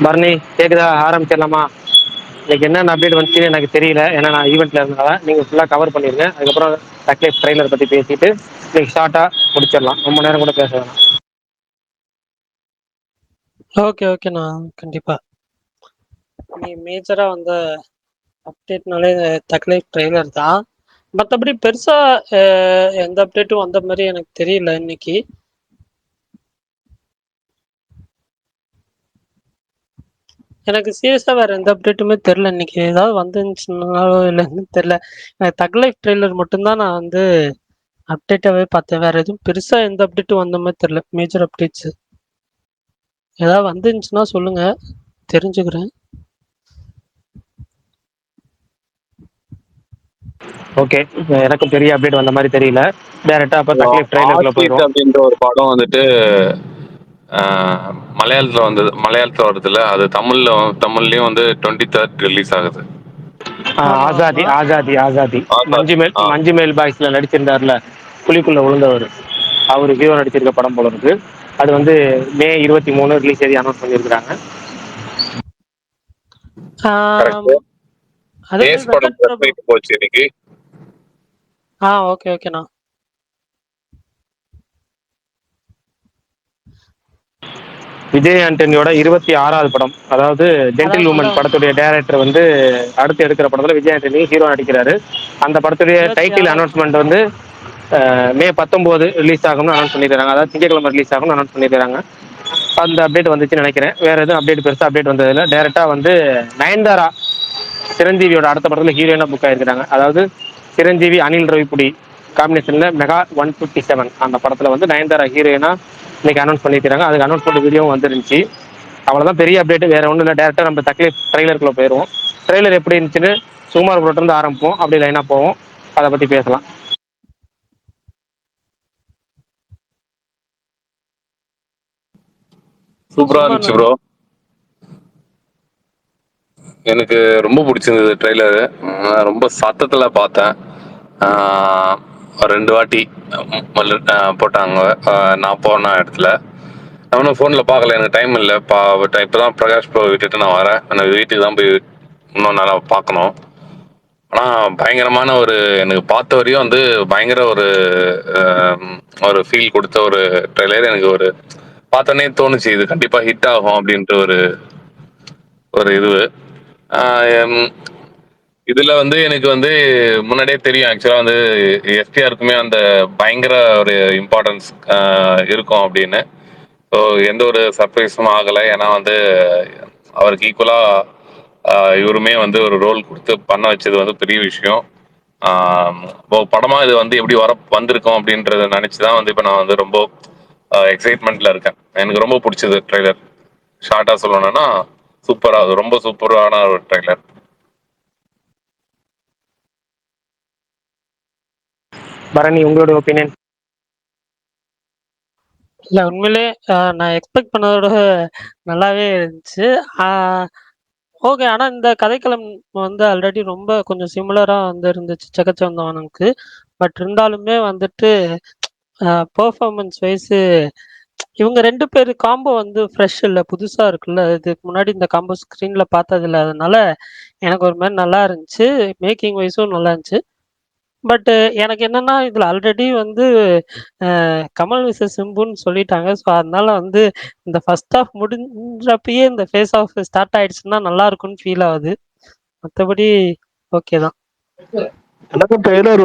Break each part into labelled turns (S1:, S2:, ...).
S1: பரணி கேக்குதா? ஆரம்பிச்சிடலாமா? இன்னைக்கு என்னென்ன அப்டேட் வந்துச்சுன்னு எனக்கு தெரியல, ஏன்னா நான் ஈவெண்ட்ல இருந்தனால. நீங்க ஃபுல்லா கவர் பண்ணிருங்க. அதுக்கப்புறம் டக்லைஃப் ட்ரைலர் பத்தி பேசிட்டு இன்னைக்கு ஷார்ட்டா முடிச்சிடலாம். ரொம்ப நேரம் கூட பேச வேணாம்.
S2: ஓகே ஓகேண்ணா, கண்டிப்பா. நீ மேஜரா வந்த அப்டேட்னாலே தக்லைஃப் ட்ரெய்லர் தான். மற்றபடி பெருசா எந்த அப்டேட்டும் வந்த மாதிரி எனக்கு தெரியல இன்னைக்கு. எனக்கு சீரியஸா வேற எந்த அப்டேட்டுமே தெரில இன்னைக்கு. ஏதாவது வந்துச்சுனாலோ இல்லைன்னு தெரில. தக்லைஃப் ட்ரெய்லர் மட்டும்தான் நான் வந்து அப்டேட்டாவே பார்த்தேன். வேற எதுவும் பெருசா எந்த அப்டேட்டும் வந்த மாதிரி தெரில. மேஜர் அப்டேட்ஸ் ஏதாவது வந்துருந்துச்சுன்னா சொல்லுங்க, தெரிஞ்சுக்கிறேன்.
S1: ஓகே, எனக்கும் பெரிய அப்டேட் வந்த மாதிரி தெரியல. டைரக்டா அப்ப தக்லைஃப் ட்ரைலருக்குள்ள
S3: ஆசிட்
S1: போயிடுவோம்.
S3: அப்படின்ற ஒரு படம் வந்துட்டு மலையாளத்துல வந்தது, மலையாளத்துல வருதுல்ல, அது தமிழ்லயும் வந்து 23rd ரிலீஸ் ஆகுது.
S2: ஆமா
S1: ஆசாதி
S2: ஆமா.
S1: ஆசாதி ஆசாதி
S3: ஆசாத்.
S1: மஞ்சுமேல் பாய்ஸ்ல நடிச்சிருந்தாருல, புலிக்குள்ள விழுந்தவர், அவரு ஹீரோ நடிச்சிருக்க படம் போல இருக்கு. அது வந்து மே 23 ரிலீஸ் தேதி அனௌன்ஸ் பண்ணியிருக்காங்க.
S3: கரெக்ட்.
S2: அதே மாதிரி
S3: நேஸ் படம்
S2: வெங்கட்
S3: press
S2: பிரபு.
S3: meet போச்சு இன்னைக்கு.
S2: ஓகே ஓகேண்ணா.
S1: விஜய் ஆண்டனியோட 26வது படம், அதாவது ஜென்டில்
S2: அதான்
S1: உமன்
S2: அதான்
S1: படத்துடைய டைரக்டர் வந்து அடுத்து எடுக்கிற படத்துல விஜய் ஆண்டனி ஹீரோ நடிக்கிறாரு. அந்த படத்துடைய டைட்டில்
S2: 26வது படம்.
S1: அனௌன்ஸ்மெண்ட் வந்து மே 19 ரிலீஸ் ஆகும்னு அனௌன்ஸ் பண்ணிருக்காங்க. அதாவது திங்கட்கிழமை ரிலீஸ் ஆகும்னு அனௌன்ஸ் பண்ணிருக்காங்க. அந்த அப்டேட் வந்துச்சுன்னு நினைக்கிறேன். வேற எதுவும் அப்டேட் பெருசா அப்டேட் வந்ததில்ல. டைரக்டா வந்து நயன்தாரா சிரஞ்சீவியோட அடுத்த படத்துல ஹீரோயினா புக் ஆயிருக்காங்க. அதாவது சிரஞ்சீவி அனில் ரவிப்புடி காம்பினேஷன்ல மெகா 157 அந்த படத்துல வந்து நயன்தாரா ஹீரோயினா இன்னைக்கு அனௌன்ஸ் பண்ணிருக்காங்க. அதுக்கு அனௌன்ஸ்மெண்ட் வீடியோவும் வந்துருந்துச்சு. அவ்வளவுதான் பெரிய அப்டேட், வேற ஒன்றும் இல்லை. டேரக்டா நம்ம தக்லீஃப் ட்ரைலருக்குள்ள போயிடுவோம். ட்ரைலர் எப்படி இருந்துச்சுன்னு சுமார் போட்டு இருந்து ஆரம்பிப்போம், அப்படி லைனா போவோம், அதை பத்தி பேசலாம்.
S3: சூப்பரா
S2: சும்மா
S3: இருந்துச்சு ப்ரோ. எனக்கு ரொம்ப பிடிச்சிருந்தது ட்ரெய்லரு. ரொம்ப சத்தத்துல பார்த்தேன். ரெண்டு வாட்டி போட்டாங்க நான் போன இடத்துல. நான் ஒன்றும் ஃபோனில் பார்க்கல, எனக்கு டைம் இல்லை. இப்போ தான் பிரகாஷ் ப்ரோ விட்டுட்டு நான் வரேன். எனக்கு வீட்டுக்கு தான் போய் இன்னும் நல்லா பார்க்கணும். ஆனால் பயங்கரமான ஒரு, எனக்கு பார்த்த வரையும் வந்து பயங்கர ஒரு ஃபீல் கொடுத்த ஒரு ட்ரெய்லர். எனக்கு ஒரு பார்த்தோன்னே தோணுச்சு இது கண்டிப்பாக ஹிட் ஆகும் அப்படின்ட்டு ஒரு இது. இதுல வந்து எனக்கு வந்து முன்னாடியே தெரியும் ஆக்சுவலா வந்து எஸ்டிஆருக்குமே அந்த பயங்கர ஒரு இம்பார்ட்டன்ஸ் இருக்கும் அப்படின்னு. ஸோ எந்த ஒரு சர்ப்ரைஸும் ஆகலை. ஏன்னா வந்து அவருக்கு ஈக்குவலா இவருமே வந்து ஒரு ரோல் கொடுத்து பண்ண வச்சது வந்து பெரிய விஷயம். இப்போ படமா இது வந்து எப்படி வந்திருக்கோம் அப்படின்றத நினைச்சுதான் வந்து இப்போ நான் வந்து ரொம்ப எக்ஸைட்மெண்ட்ல இருக்கேன். எனக்கு ரொம்ப பிடிச்சது ட்ரெய்லர். ஷார்ட்டா சொல்லணும்னா சூப்பரா, ரொம்ப சூப்பரான ஒரு ட்ரெய்லர்.
S1: பரணி, உங்களோட ஒப்பீனியன்?
S2: இல்லை உண்மையிலே நான் எக்ஸ்பெக்ட் பண்ணதோட நல்லாவே இருந்துச்சு. ஓகே. ஆனால் இந்த கதைக்களம் வந்து ஆல்ரெடி ரொம்ப கொஞ்சம் சிமிலராக வந்து இருந்துச்சு செக்கச்சவந்தவனுக்கு. பட் இருந்தாலுமே வந்துட்டு பெர்ஃபார்மன்ஸ் வைஸு இவங்க 2 பேர் காம்போ வந்து ஃப்ரெஷ் இல்ல, புதுசா இருக்குல்ல. இதுக்கு முன்னாடி இந்த காம்போ ஸ்க்ரீன்ல பார்த்ததில்ல. அதனால எனக்கு ஒரு மாரி நல்லா இருந்துச்சு. மேக்கிங் வைஸும் நல்லா இருந்துச்சு. பட் எனக்கு என்னன்னா, இதுல ஆல்ரெடி வந்து கமல் விசஸ் சிம்புன்னு சொல்லிட்டாங்க. ஸோ, அதனால வந்து இந்த ஃபர்ஸ்ட் ஹாஃப் முடிஞ்சப்பயே இந்த ஃபேஸ் ஆஃப் ஸ்டார்ட் ஆயிடுச்சுன்னா நல்லா இருக்கும்னு ஃபீல் ஆகுது. மத்தபடி ஓகே தான்.
S4: எனக்கு ட்ரெய்லர்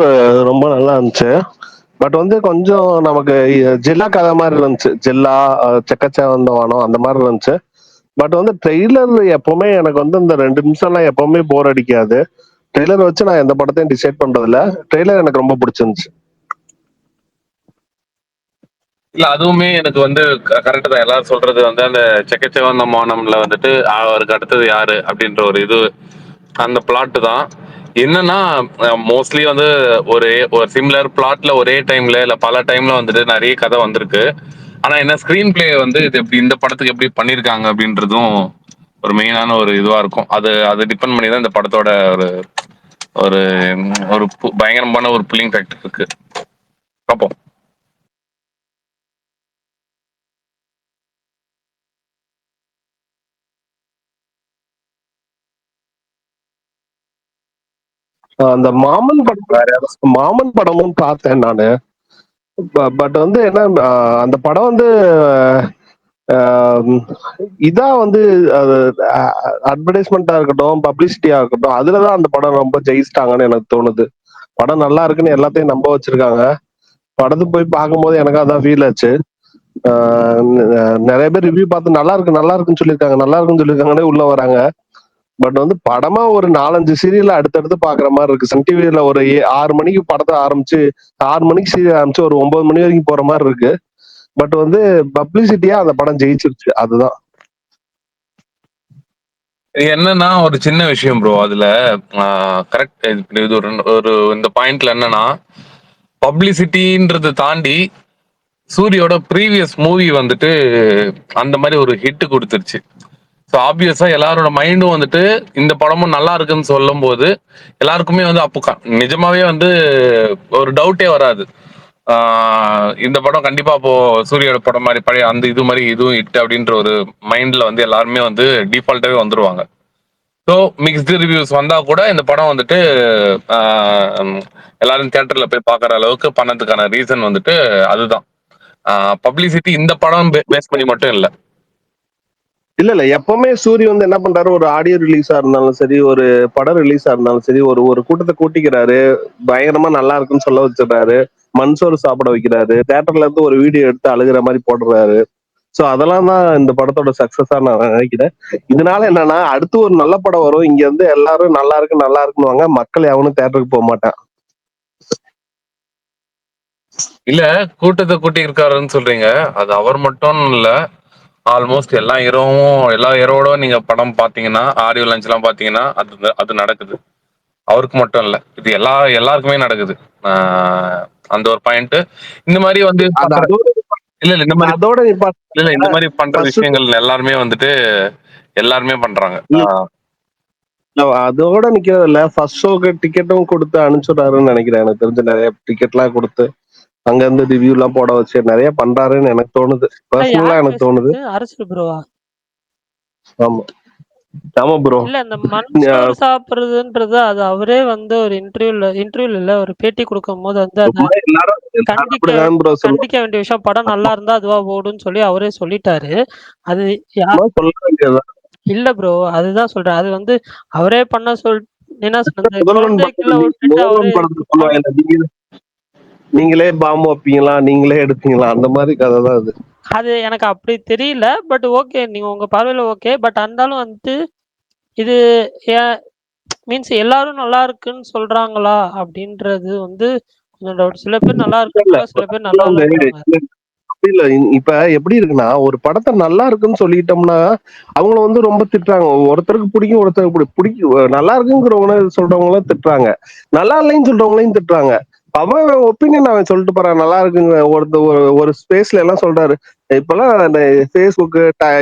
S4: ரொம்ப நல்லா இருந்துச்சு. பட் வந்து கொஞ்சம் நமக்கு ஜில்லா கதை மாதிரி இருந்துச்சு. ஜில்லா செக்கச்சவந்தவானம் அந்த மாதிரி இருந்துச்சு. பட் வந்து ட்ரெய்லர் எப்பவுமே எனக்கு வந்து இந்த 2 நிமிஷம்லாம் எப்பவுமே போர் அடிக்காது. ட்ரெய்லர் வச்சு நான் எந்த படத்தையும் டிசைட் பண்றது இல்ல. ட்ரெய்லர் எனக்கு ரொம்ப பிடிச்சிருந்துச்சு.
S3: இல்ல அதுவுமே எனக்கு வந்து கரெக்ட் தான். எல்லாரும் சொல்றது வந்து அந்த செக்கச்சவந்த மௌனம்ல வந்துட்டு அவருக்கு அடுத்தது யாரு அப்படின்ற ஒரு இது, அந்த பிளாட் தான். என்னன்னா மோஸ்ட்லி வந்து ஒரு சிமிலர் பிளாட்ல ஒரே டைம்ல இல்ல பல டைம்ல வந்துட்டு நிறைய கதை வந்திருக்கு. ஆனா என்ன ஸ்கிரீன் பிளே வந்து இது எப்படி இந்த படத்துக்கு எப்படி பண்ணிருக்காங்க அப்படின்றதும் ஒரு மெயினான ஒரு இதுவா இருக்கும். அது டிபெண்ட் பண்ணி தான் இந்த படத்தோட ஒரு ஒரு ஒரு பயங்கரமான ஒரு புல்லிங் ஃபேக்டர் இருக்கு. பார்ப்போம்.
S4: அந்த மாமன் படம் மாமன் படமும் பார்த்தேன் நானு. பட் வந்து என்ன அந்த படம் வந்து ஆஹ் இதா வந்து அது அட்வர்டைஸ்மெண்டா இருக்கட்டும், பப்ளிசிட்டியா இருக்கட்டும், அதுலதான் அந்த படம் ரொம்ப ஜெயிச்சிட்டாங்கன்னு எனக்கு தோணுது. படம் நல்லா இருக்குன்னு எல்லாத்தையும் நம்ப வச்சிருக்காங்க. படத்துக்கு போய் பார்க்கும்போது எனக்கு அதான் ஃபீல் ஆச்சு. நிறைய பேர் ரிவ்யூ பார்த்து நல்லா இருக்கு நல்லா இருக்குன்னு சொல்லியிருக்காங்க, நல்லா இருக்குன்னு சொல்லியிருக்காங்கன்னே உள்ள வராங்க. பட் வந்து படமா ஒரு 4-5 சீரியல் அடுத்தடுத்து பாக்குற மாதிரி இருக்கு. சன் டிவில ஒரு 6 மணிக்கு படத்தை ஆரம்பிச்சு 6 மணிக்கு சீரியல் ஆரம்பிச்சு ஒரு 9 மணி வரைக்கும் போற மாதிரி இருக்கு. பட் வந்து பப்ளிசிட்டியா அந்த படம் ஜெயிச்சிருச்சு. அதுதான்
S3: இது என்னன்னா ஒரு சின்ன விஷயம் ப்ரோ. அதுல கரெக்ட். இது ஒரு ஒரு இந்த பாயிண்ட்ல என்னன்னா, பப்ளிசிட்டின்றதை தாண்டி சூரியோட ப்ரீவியஸ் மூவி வந்துட்டு அந்த மாதிரி ஒரு ஹிட் கொடுத்துருச்சு. ஸோ ஆப்வியஸா எல்லாரோட மைண்டும் வந்துட்டு இந்த படமும் நல்லா இருக்குன்னு சொல்லும் போது எல்லாருக்குமே வந்து அப்போ நிஜமாவே வந்து ஒரு டவுட்டே வராது. இந்த படம் கண்டிப்பா அப்போ சூரியோட படம் மாதிரி பழைய அந்த இது மாதிரி இதுவும் ஹிட் அப்படின்ற ஒரு மைண்ட்ல வந்து எல்லாருமே வந்து டிஃபால்ட்டாவே வந்துருவாங்க. ஸோ மிக்ஸ்டு ரிவ்யூஸ் வந்தா கூட இந்த படம் வந்துட்டு ஆஹ் எல்லாரும் தியேட்டர்ல போய் பார்க்குற அளவுக்கு பண்ணதுக்கான ரீசன் வந்துட்டு அதுதான். பப்ளிசிட்டி இந்த படம் பேஸ் பண்ணி மட்டும் இல்ல.
S4: இல்ல எப்பவுமே சூரிய வந்து என்ன பண்றாரு, ஒரு ஆடியோ ரிலீஸா இருந்தாலும் சரி, ஒரு படம் ரிலீஸா இருந்தாலும் சரி, ஒரு ஒரு கூட்டத்தை கூட்டிக்கிறாரு, பயங்கரமா நல்லா இருக்குன்னு சொல்ல வச்சிடறாரு, மண்சோறு சாப்பிட வைக்கிறாரு, தியேட்டர்ல இருந்து ஒரு வீடியோ எடுத்து அழுகிற மாதிரி போடுறாரு. சோ அதெல்லாம் தான் இந்த படத்தோட சக்சஸா நான் நினைக்கிறேன். இதனால என்னன்னா, அடுத்து ஒரு நல்ல படம் வரும், இங்க வந்து எல்லாரும் நல்லா இருக்கு நல்லா இருக்குன்னு மக்கள் எவனும் தியேட்டருக்கு போக மாட்டான்.
S3: இல்ல கூட்டத்தை கூட்டி இருக்காருன்னு சொல்றீங்க, அது அவர் மட்டும் இல்ல. ஆல்மோஸ்ட் எல்லா ஹீரோவோட நீங்க படம் பாத்தீங்கன்னா, ஆடியோ லான்ச் எல்லாம் பாத்தீங்கன்னா அது நடக்குது. அவருக்கு மட்டும் இல்ல, இது எல்லாருக்குமே நடக்குது. அந்த ஒரு பாயிண்ட். இந்த மாதிரி வந்து இல்ல இந்த மாதிரி
S4: அதோட
S3: இல்ல இந்த மாதிரி பண்ற விஷயங்கள் எல்லாருமே வந்துட்டு எல்லாருமே பண்றாங்க.
S4: அதோட நிக்கிறது இல்ல, ஃபர்ஸ்ட் ஷோக்கு டிக்கெட்டும் கொடுத்து அனுப்பிச்சுடுறாருன்னு நினைக்கிறேன். எனக்கு தெரிஞ்ச நிறைய டிக்கெட் எல்லாம் கொடுத்து அங்க இருந்து ரிவ்யூ எல்லாம் போட வச்சு நிறைய பண்றாருன்னு எனக்கு தோணுது. பர்சனலா எனக்கு தோணுது.
S2: அரசியல் ப்ரோவா?
S4: ஆமா ஆமா ப்ரோ.
S2: இல்ல இந்த மண்சோறு சாப்பிடுறதுன்றது அது அவரே வந்து ஒரு இன்டர்வியூல இல்ல ஒரு பேட்டி கொடுக்கும் போது வந்து கண்டிக்க வேண்டிய விஷயம். படம் நல்லா இருந்தா அதுவா ஓடுன்னு சொல்லி அவரே சொல்லிட்டாரு. அது இல்ல ப்ரோ, அதுதான் சொல்றேன். அது வந்து அவரே பண்ண என்ன சொல்றது, குழந்தைக்குள்ள விட்டுட்டு அவரே
S4: நீங்களே பாம்பு வைப்பீங்களா, நீங்களே எடுப்பீங்களா, அந்த மாதிரி கதை தான் அது.
S2: அது எனக்கு அப்படி தெரியல. பட் ஓகே, நீங்க உங்க பார்வையில ஓகே. பட் இருந்தாலும் வந்து இது மீன்ஸ் எல்லாரும் நல்லா இருக்குன்னு சொல்றாங்களா அப்படின்றது வந்து கொஞ்சம் டவுட். சில பேர் நல்லா இருக்காங்க, சில பேர் நல்லா இல்லைன்றாங்க.
S4: இல்ல இப்ப எப்படி இருக்குன்னா, ஒரு படத்தை நல்லா இருக்குன்னு சொல்லிட்டோம்னா அவங்கள வந்து ரொம்ப திட்டுறாங்க. ஒருத்தருக்கு பிடிக்கும், ஒருத்தருக்கு பிடிக்கும். நல்லா இருக்குங்கிறவங்க சொல்றவங்களும் திட்டுறாங்க, நல்லா இல்லைன்னு சொல்றவங்களையும் திட்டுறாங்க. அவன் ஒப்பீனியன் அவன் சொல்லிட்டு போறான். நல்லா இருக்குங்க ஒரு ஸ்பேஸ்ல எல்லாம் சொல்றாரு. இப்பெல்லாம் இந்த பேஸ்புக்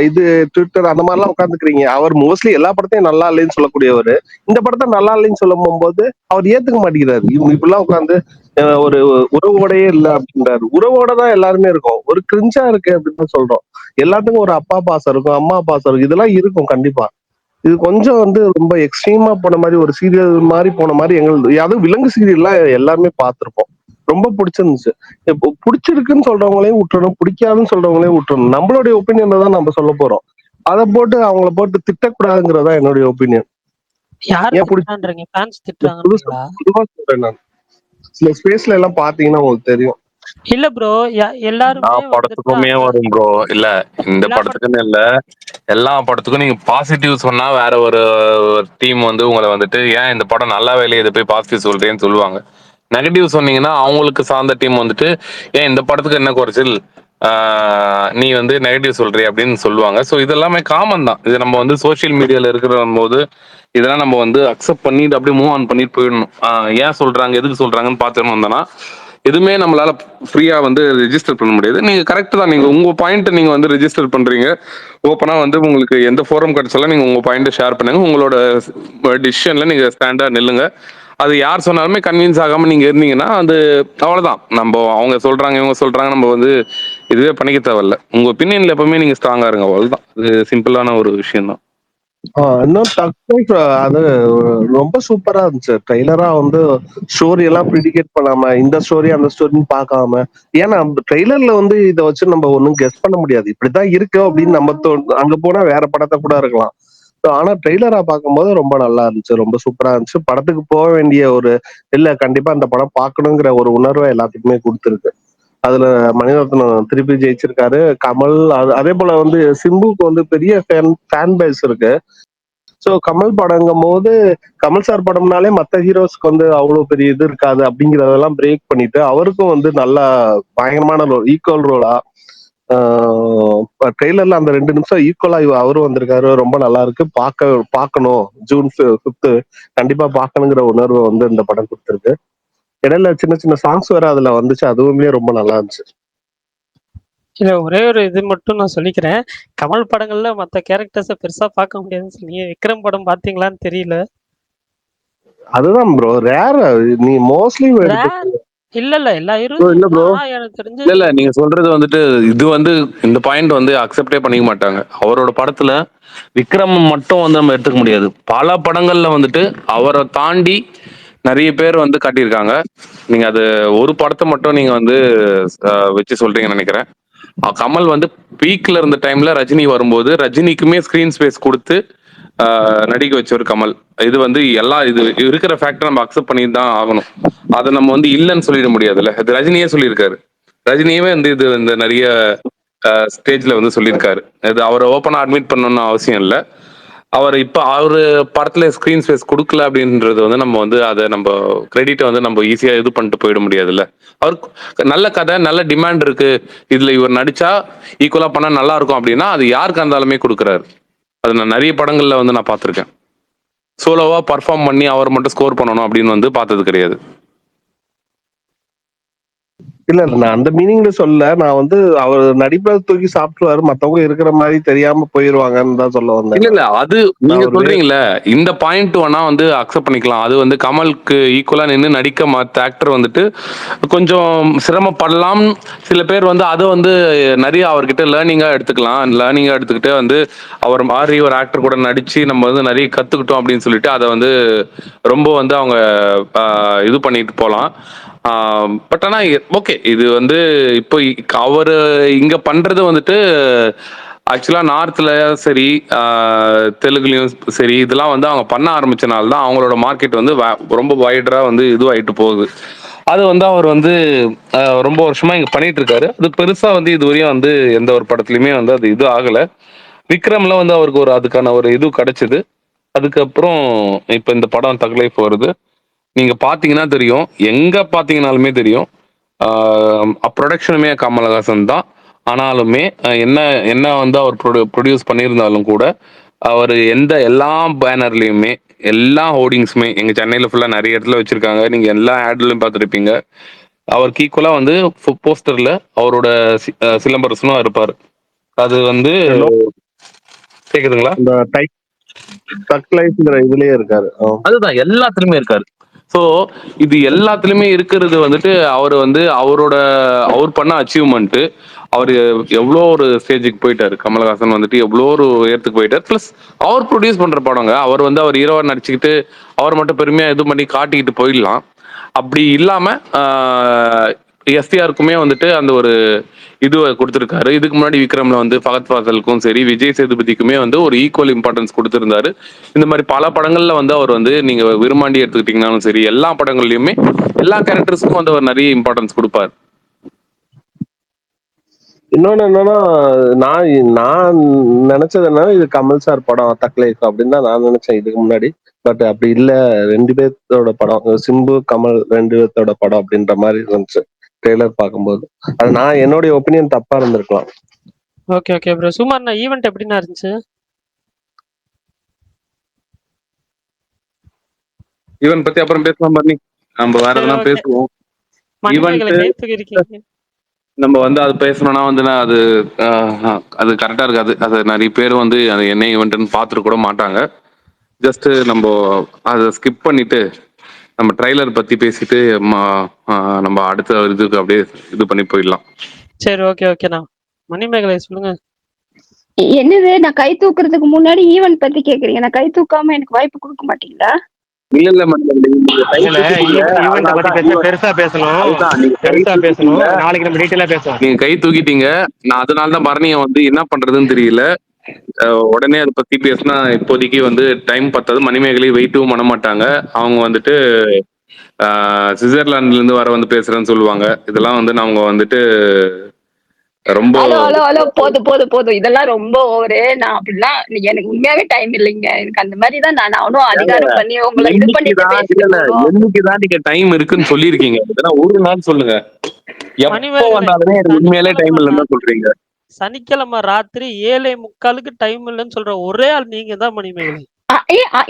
S4: இது ட்விட்டர் அந்த மாதிரி எல்லாம் உட்காந்துக்கிறீங்க. அவர் மோஸ்ட்லி எல்லா படத்தையும் நல்லா இல்லைன்னு சொல்லக்கூடியவர் இந்த படத்தை நல்லா இல்லைன்னு சொல்லும் போகும்போது அவர் ஏத்துக்க மாட்டேங்கிறாரு. இவங்க இப்பெல்லாம் உட்காந்து ஒரு உறவோடையே இல்ல அப்படின்றாரு. உறவோட தான் எல்லாருமே இருக்கும். ஒரு கிரிஞ்சா இருக்கு அப்படின்னு சொல்றோம். எல்லாத்துக்கும் ஒரு அப்பா பாசம் இருக்கும், அம்மா பாசம் இருக்கும், இதெல்லாம் இருக்கும் கண்டிப்பா. இது கொஞ்சம் வந்து ரொம்ப எக்ஸ்ட்ரீமா போன மாதிரி, ஒரு சீரியல் மாதிரி போன மாதிரி. அதுவும் விலங்கு சீரியல்லாம் எல்லாருமே பார்த்திருப்போம். ரொம்ப பிடிச்சிருந்துச்சு. இப்போ பிடிச்சிருக்குன்னு சொல்றவங்களையும் விட்டுறணும், பிடிக்காதுன்னு சொல்றவங்களையும் விட்டுறணும். நம்மளுடைய ஒப்பீனியனை தான் நம்ம சொல்ல போறோம். அதை போட்டு அவங்கள போட்டு திட்டக்கூடாதுங்கிறதா என்னுடைய ஒப்பீனியன். பொதுவா சொல்றேன் நான். சில ஸ்பேஸ்ல எல்லாம் பாத்தீங்கன்னா உங்களுக்கு தெரியும்.
S2: இல்ல ப்ரோ, எல்லாருமே
S3: படத்துக்குமே வரும் ப்ரோ. இல்ல இந்த படத்துக்குன்னு இல்ல, எல்லா படத்துக்கும் நீங்க பாசிட்டிவ் சொன்னா வேற ஒரு டீம் வந்து உங்களை வந்துட்டு ஏன் இந்த படம் நல்லாவே இல்லையே இதை போய் பாசிட்டிவ் சொல்றேன்னு சொல்லுவாங்க. நெகட்டிவ் சொன்னீங்கன்னா அவங்களுக்கு சார்ந்த டீம் வந்துட்டு ஏன் இந்த படத்துக்கு என்ன குறைச்சல், நீ வந்து நெகட்டிவ் சொல்றீ அப்படின்னு சொல்லுவாங்க. ஸோ இதெல்லாமே காமன் தான். இது நம்ம வந்து சோசியல் மீடியால இருக்கிற போது இதெல்லாம் நம்ம வந்து அக்செப்ட் பண்ணிட்டு அப்படியே மூவ் ஆன் பண்ணிட்டு போயிடணும். ஏன் சொல்றாங்க எதுக்கு சொல்றாங்கன்னு பார்த்துன்னு வந்தோம்னா எதுவுமே நம்மளால ஃப்ரீயா வந்து ரெஜிஸ்டர் பண்ண முடியாது. நீங்க கரெக்ட் தான், நீங்க உங்க பாயிண்ட் நீங்க வந்து ரெஜிஸ்டர் பண்றீங்க ஓப்பனா. வந்து உங்களுக்கு எந்த ஃபோரம் கிடைச்சாலும் நீங்க உங்க பாயிண்ட் ஷேர் பண்ணுங்க. உங்களோட டிசிஷன்ல நீங்க ஸ்டாண்டா நில்லுங்க. அது யார் சொன்னாலுமே கன்வின்ஸ் ஆகாம நீங்க இருந்தீங்கன்னா அது அவ்வளவுதான். நம்ம அவங்க சொல்றாங்க இவங்க சொல்றாங்க நம்ம வந்து இதுவே பண்ணிக்க தேவையில்ல. உங்க ஒப்பீனியன்ல எப்பவுமே நீங்க ஸ்ட்ராங்கா இருங்க, அவ்வளவுதான். அது சிம்பிளான ஒரு விஷயம் தான்.
S4: இன்னும் அது ரொம்ப சூப்பரா இருந்துச்சு. ட்ரெய்லரா வந்து ஸ்டோரி எல்லாம் ப்ரிடிகேட் பண்ணாம, இந்த ஸ்டோரி அந்த ஸ்டோரின்னு பார்க்காம, ஏன்னா ட்ரெய்லர்ல வந்து இத வச்சு நம்ம ஒண்ணும் கெஸ் பண்ண முடியாது. இப்படித்தான் இருக்கு அப்படின்னு நம்ம அங்க போனா வேற படத்த கூட இருக்கலாம். ஆனா ட்ரெய்லரா பார்க்கும்போது ரொம்ப நல்லா இருந்துச்சு. ரொம்ப சூப்பரா இருந்துச்சு. படத்துக்கு போக வேண்டிய இல்ல கண்டிப்பா அந்த படம் பார்க்கணுங்கிற ஒரு உணர்வ எல்லாத்துக்குமே குடுத்திருக்கு. அதுல மணிரத்னம் திருப்பி ஜெயிச்சிருக்காரு. கமல் அதே போல வந்து சிம்புக்கு வந்து பெரிய ஃபேன் பேஸ் இருக்கு. சோ கமல் படங்கும் போது கமல் சார் படம்னாலே மத்த ஹீரோஸ்க்கு வந்து அவ்வளவு பெரிய இது இருக்காது அப்படிங்கறதெல்லாம் பிரேக் பண்ணிட்டு அவருக்கும் வந்து நல்லா பயங்கரமான ரோல், ஈக்குவல் ரோலா ட்ரெய்லர்ல அந்த 2 நிமிஷம் ஈக்குவலா அவரும் வந்திருக்காரு. ரொம்ப நல்லா இருக்கு. பார்க்கணும். ஜூன் 5th கண்டிப்பா பார்க்கணுங்கிற உணர்வு வந்து இந்த படம் கொடுத்திருக்கு. இடையில சின்ன சின்ன சாங்ஸ் வேற அதுல வந்துச்சு. அதுவுமே ரொம்ப நல்லா இருந்துச்சு.
S2: இல்ல ஒரே ஒரு இது மட்டும் நான் சொல்லிக்கிறேன். கமல் படங்கள்ல மத்த கேரக்டர்ஸ பெருசா பார்க்க முடியாதுன்னு சொன்னீங்க. விக்ரம் படம் பார்த்தீங்களான்னு தெரியல.
S4: அதுதான் ப்ரோ. நீ மோஸ்ட்லி
S2: ரேர் இல்ல. எல்லா
S4: ப்ரோ
S2: ஹீரோஸும்
S4: இல்ல ப்ரோ.
S2: இருக்கலாம். ஆனா எனக்கு தெரிஞ்சு
S3: இல்ல நீங்க சொல்றது வந்துட்டு இது வந்து இந்த பாயிண்ட் வந்து அக்செப்டே பண்ணிக்க மாட்டாங்க. அவரோட படத்துல விக்ரம் மட்டும் வந்து நம்ம எடுத்துக்க முடியாது. பல படங்கள்ல வந்துட்டு அவரை தாண்டி நிறைய பேர் வந்து காட்டியிருக்காங்க. நீங்க அது ஒரு படத்தை மட்டும் நீங்க வந்து வச்சு சொல்றீங்கன்னு நினைக்கிறேன். கமல் வந்து பீக்ல இருந்த டைம்ல ரஜினி வரும்போது ரஜினிக்குமே ஸ்கிரீன் ஸ்பேஸ் கொடுத்து நடிக்க வச்சவர் கமல். இது வந்து இது இருக்கிற ஃபேக்டர் நம்ம அக்செப்ட் பண்ணி தான் ஆகணும். அதை நம்ம வந்து இல்லைன்னு சொல்லிட முடியாதுல்ல. இது ரஜினியே சொல்லியிருக்காரு. ரஜினியே வந்து இது இந்த நிறைய ஸ்டேஜ்ல வந்து சொல்லியிருக்காரு. இது அவரை ஓப்பனா அட்மிட் பண்ணணும்னு அவசியம் இல்லை. அவர் இப்ப அவரு படத்துல ஸ்கிரீன் ஸ்பேஸ் கொடுக்கல அப்படின்றது வந்து நம்ம வந்து அதை நம்ம கிரெடிட்டை வந்து நம்ம ஈஸியா இது பண்ணிட்டு போயிட முடியாதுல்ல. அவருக்கு நல்ல கதை, நல்ல டிமாண்ட் இருக்கு, இதுல இவர் நடிச்சா ஈக்குவலா பண்ணா நல்லா இருக்கும் அப்படின்னா அது யாருக்கு இருந்தாலுமே கொடுக்குறாரு. அது நான் நிறைய படங்கள்ல வந்து நான் பார்த்திருக்கேன். சோலோவா பர்ஃபார்ம் பண்ணி அவர் மட்டும் ஸ்கோர் பண்ணணும் அப்படின்னு வந்து பார்த்தது கிடையாது.
S4: இல்ல நான் அந்த மீனிங்ல சொல்ல. நான் வந்து அவர் நடிப்பை தூக்கி சாப்பிட்டுருவாரு. மத்தவங்க இருக்கிற மாதிரி தெரியாம போயிருவாங்கன்னு தான் சொல்ல வந்தேன்.
S3: இல்ல அது நீங்க
S4: அவர்
S3: சொல்றீங்கல்ல, இந்த பாயிண்ட் வேணா வந்து அக்செப்ட் பண்ணிக்கலாம். அது வந்து கமலுக்கு ஈக்குவலா நின்று நடிக்க மற்ற ஆக்டர் வந்துட்டு கொஞ்சம் சிரமப்படலாம். சில பேர் வந்து அதை வந்து நிறைய அவர்கிட்ட லேர்னிங்கா எடுத்துக்கிட்டு வந்து அவர் மாதிரி ஒரு ஆக்டர் கூட நடிச்சு நம்ம வந்து நிறைய கத்துக்கிட்டோம் அப்படின்னு சொல்லிட்டு அதை வந்து ரொம்ப வந்து அவங்க இது பண்ணிட்டு போலாம். பட் ஆனா ஓகே, இது வந்து இப்போ அவரு இங்க பண்றது வந்துட்டு ஆக்சுவலா நார்த்ல சரி, தெலுங்குலயும் சரி, இதெல்லாம் வந்து அவங்க பண்ண ஆரம்பிச்சனால தான் அவங்களோட மார்க்கெட் வந்து ரொம்ப வைடரா வந்து இதுவாயிட்டு போகுது. அது வந்து அவர் வந்து ரொம்ப வருஷமா இங்க பண்ணிட்டு இருக்காரு. அது பெருசா வந்து இதுவரையும் வந்து எந்த ஒரு படத்துலயுமே வந்து அது இது ஆகல. விக்ரம்ல வந்து அவருக்கு அதுக்கான ஒரு இது கிடைச்சது. அதுக்கப்புறம் இப்ப இந்த படம் தக் லைஃப் வருது. நீங்க பாத்தீங்கன்னா தெரியும், எங்க பாத்தீங்கன்னாலுமே தெரியும், ப்ரொடக்ஷனுமே கமலஹாசன் தான். ஆனாலுமே என்ன என்ன வந்து அவர் ப்ரொடியூஸ் பண்ணியிருந்தாலும் கூட அவர் எல்லா பேனர்லயுமே எல்லா ஹோர்டிங்ஸுமே எங்க சென்னையில ஃபுல்லா நிறைய இடத்துல வச்சிருக்காங்க. நீங்க எல்லா ஆட்லயும் பார்த்துருப்பீங்க. அவருக்கு ஈக்குவலா வந்து போஸ்டர்ல அவரோட சிலம்பரசனும் இருப்பாரு. அது வந்து கேக்குதுங்களா?
S4: இந்த தக் லைஃப்ங்கிற இதுலயே இருக்காரு.
S3: அதுதான் எல்லாத்துலயுமே இருக்காரு. ஸோ இது எல்லாத்துலயுமே இருக்கிறது வந்துட்டு அவர் வந்து அவர் பண்ண அச்சீவ்மெண்ட். அவர் எவ்வளோ ஒரு ஸ்டேஜுக்கு போயிட்டாரு. கமலஹாசன் வந்துட்டு எவ்வளோ ஒரு உயரத்துக்கு போயிட்டார். பிளஸ் அவர் ப்ரொடியூஸ் பண்ற படங்க. அவர் வந்து அவர் ஹீரோவா நடிச்சுக்கிட்டு அவர் மட்டும் பெருமையா இது பண்ணி காட்டிக்கிட்டு போயிடலாம். அப்படி இல்லாம எஸ்டிஆருக்குமே வந்துட்டு அந்த ஒரு இது கொடுத்திருக்காரு. இதுக்கு முன்னாடி விக்ரம்ல வந்து ஃபகத் ஃபாசலுக்கும் சரி, விஜய் சேதுபதிக்குமே வந்து ஒரு ஈக்குவல் இம்பார்ட்டன்ஸ் கொடுத்திருந்தாரு. இந்த மாதிரி பல படங்கள்ல வந்து அவர் வந்து நீங்க விரும்மாண்டி எடுத்துக்கிட்டீங்கன்னாலும் சரி, எல்லா படங்கள்லயுமே எல்லா கேரக்டர்ஸ்க்கும் வந்து அவர் நிறைய இம்பார்ட்டன்ஸ் கொடுப்பார்.
S4: இன்னொன்னு என்னன்னா, நான் நான் நினைச்சது என்னன்னா இது கமல் சார் படம் தக் லைஃப் அப்படின்னு தான் நான் நினைச்சேன் இதுக்கு முன்னாடி. பட் அப்படி இல்ல, 2 பேர்த்தோட படம், சிம்பு கமல் 2 பேர்த்தோட படம் அப்படின்ற மாதிரி இருந்துச்சு ட்ரெய்லர் பார்க்கும்போது. அது நான் என்னுடைய ஒப்பீனியன் தப்பா இருந்திருக்கலாம்.
S2: Okay bro. சுமார் ஈவென்ட் எப்படிண்ணா இருந்துச்சு?
S3: ஈவென்ட் பத்தி அப்புறம் பேசலாம் பண்ணி, நம்ம வேற
S2: சரி
S3: எதனா
S2: ஓகே.
S3: பேசுவோம். ஈவென்ட்
S2: மணிமேகலை கைத்துக்கு இருக்கீங்க.
S3: நம்ம வந்து அது பேசணும்னா வந்து அது கரெக்டா இருக்காது. அது நிறைய பேர் வந்து அது என்ன ஈவெண்ட்னு பார்த்துட்டு கூட மாட்டாங்க. ஜஸ்ட் நம்ம அதை ஸ்கிப் பண்ணிட்டு நம்ம ட்ரைலர் பத்தி பேசிட்டு நம்ம அடுத்த இதுக்கு அப்படியே இது பண்ணி போயிடலாம்.
S2: சரி ஓகேண்ணா. மணிமேகலை சொல்லுங்க.
S5: என்னது நான் கை தூக்குறதுக்கு முன்னாடி ஈவென்ட் பத்தி கேக்குறீங்க? நான் கை தூக்காம எனக்கு வாய்ப்பு குடுக்க மாட்டீங்களா?
S3: இல்ல மேடம், நீங்க கை
S1: இல்ல
S3: தூக்கிட்டீங்க,
S1: ஈவெண்ட்டை பத்தி
S3: அதனாலதான்
S1: பேச பெருசா பேசணும்,
S3: அதுதான் நீங்க கை
S1: பெருசா பேசணும்.
S3: தூக்கிட்டீங்க,
S1: நாளைக்கு நம்ம டீட்டெயிலா பேசுவோம்.
S3: நீங்க கை தூக்கிட்டீங்க. நான் அதனாலதான் பரணியை வந்து என்ன பண்றதுன்னு தெரியல. உடனே அதை பத்தி பேசினா இப்போதைக்கு வந்து டைம் பத்தாது. மணிமேகலை வெயிட்டும் பண்ண மாட்டாங்க. அவங்க வந்துட்டு சுவிட்சர்லாந்துல இருந்து வர வந்து பேசுறேன்னு சொல்லுவாங்க. இதெல்லாம் வந்து நாங்க வந்துட்டு ரொம்ப
S5: ஹலோ ஹலோ ஹலோ போதும் போதும் போதும், இதெல்லாம் ரொம்ப ஓவரு. நான் அப்படிலாம் எனக்கு உண்மையாவே டைம் இல்லைங்க. எனக்கு அந்த மாதிரி தான் நான் அவனும் அதிகாரம் பண்ணி உங்களை இது பண்ணிட்டு
S3: என்னைக்குதான்
S5: பேசிட்டு
S3: இல்ல
S5: போகணும்.
S3: என்னைக்குதான் நீங்க டைம் இருக்குன்னு சொல்லியிருக்கீங்க? இதெல்லாம் ஒரு நாள் சொல்லுங்க. எப்போ
S2: மணிமேகலை
S3: வந்தாலுமே எனக்கு உண்மையிலே டைம்
S2: சனிக்கிழமை
S3: இல்லைன்னு தான் சொல்றீங்க.
S2: சனிக்கிழமை ராத்திரி 7:45க்கு டைம் இல்லைன்னு சொல்ற ஒரே ஆள் நீங்க தான் மணிமேகலை.